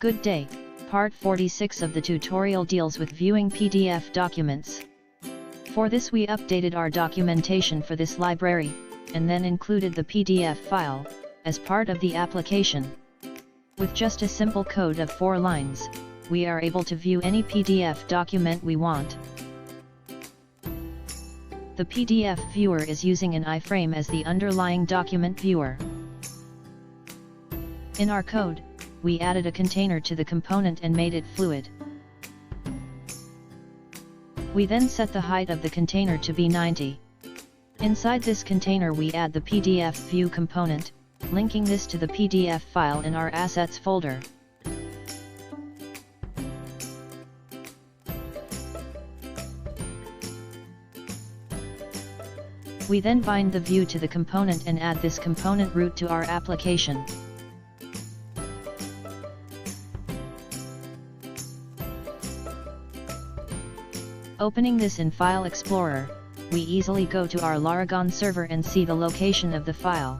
Good day, part 46 of the tutorial deals with viewing PDF documents. For this we updated our documentation for this library, and then included the PDF file, as part of the application. With just a simple code of 4 lines, we are able to view any PDF document we want. The PDF viewer is using an iframe as the underlying document viewer. In our code, we added a container to the component and made it fluid. We then set the height of the container to be 90. Inside this container we add the PDFView component, linking this to the PDF file in our assets folder. We then bind the view to the component and add this component root to our application. Opening this in File Explorer, we easily go to our Laragon server and see the location of the file.